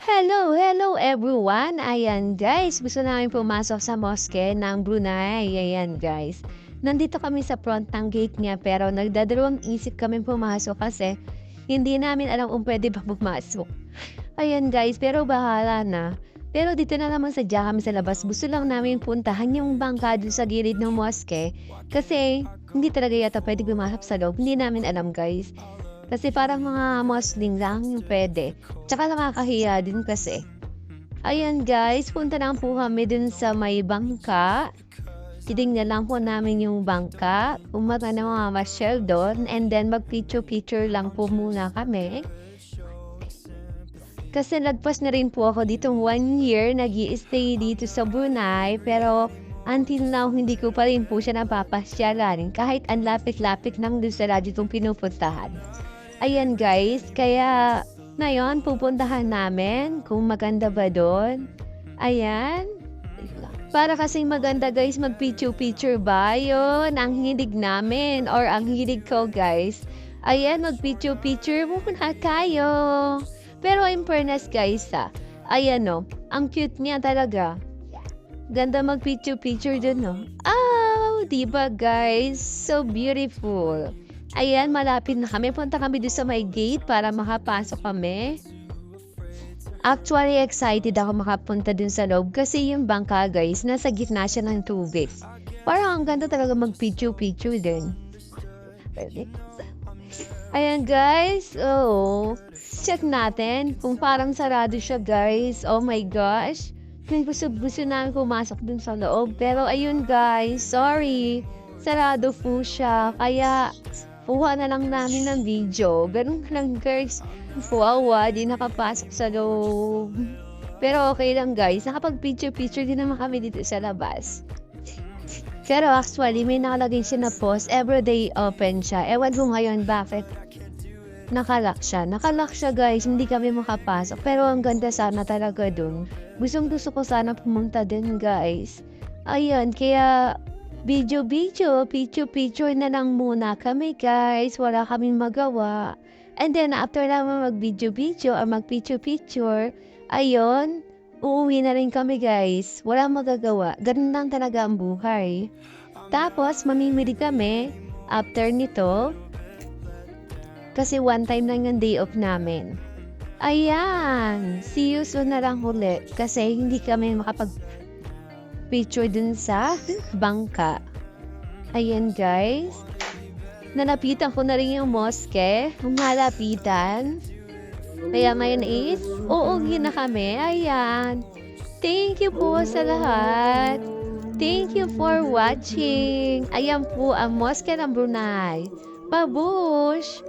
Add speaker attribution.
Speaker 1: Hello everyone! Ayan guys, gusto namin pumasok sa mosque ng Brunei. Ayan guys. Nandito kami sa front ng gate niya pero nagdadalawang isip kami pumasok kasi hindi namin alam kung pwede ba pumasok. Ayan guys, pero bahala na. Pero dito na naman sadya kami sa labas. Gusto lang namin puntahan yung bangka dun sa gilid ng mosque kasi hindi talaga yata pwede pumasok sa loob. Hindi namin alam guys. Kasi parang mga Muslim lang yung pwede. Tsaka nakakahiya din kasi. Ayan guys, punta lang po kami dun sa may bangka. Titingnan lang po namin yung bangka. Umata ng mga masyel doon. And then mag-picture-picture lang po muna kami. Kasi lagpas na rin po ako dito 1 year. Nag-i-stay dito sa Brunei. Pero until now, hindi ko pa rin po siya napapasyalan. Kahit ang lapit-lapit lang dun sa radyo itong pinupuntahan. Ayan guys, kaya ngayon pupuntahan namin kung maganda ba doon. Ayan. Para kasing maganda guys, mag-picture-picture ba? Yun, ang hilig namin or ang hilig ko guys. Ayan, mag-picture-picture muna kayo. Pero in fairness guys ayan no, ang cute niya talaga. Ganda mag-picture-picture dun no. Oh, diba guys? So beautiful. Ayan, malapit na kami. Punta kami doon sa may gate para makapasok kami. Actually, excited ako makapunta dun sa loob kasi yung bangka guys, nasa gitna siya ng tubig. Parang ang ganda talaga mag-picture-picture din. Ayan guys, check natin kung parang sarado siya guys. Oh my gosh. Gusto namin pumasok dun sa loob. Pero ayun guys, sorry. Sarado po siya. Kaya kuha na lang namin ng video. Ganun lang guys. Wawa, di nakapasok sa loob. Pero okay lang guys. Nakapag-picture-picture din naman kami dito sa labas. Pero actually, may nakalagay siya na post. Everyday open siya. Ewan ko ngayon bakit nakalock siya. Nakalock siya guys. Hindi kami makapasok. Pero ang ganda sana talaga dun. Gusto ko sana pumunta din guys. Ayun, kaya video-video, picture-picture na lang muna kami guys. Wala kaming magawa. And then after naman mag-video-video or mag-picture-picture, ayun, uuwi na rin kami guys. Wala magagawa. Ganun lang talaga ang buhay. Tapos, mamimili kami after nito. Kasi one time lang yung day off namin. Ayan! See you soon na lang ulit. Kasi hindi kami picture dun sa bangka. Ayan guys. Nalapitan ko na rin yung mosque. Kung nalapitan. Kaya ngayon is, uuwi na kami. Ayan. Thank you po sa lahat. Thank you for watching. Ayan po ang mosque ng Brunei. Babush!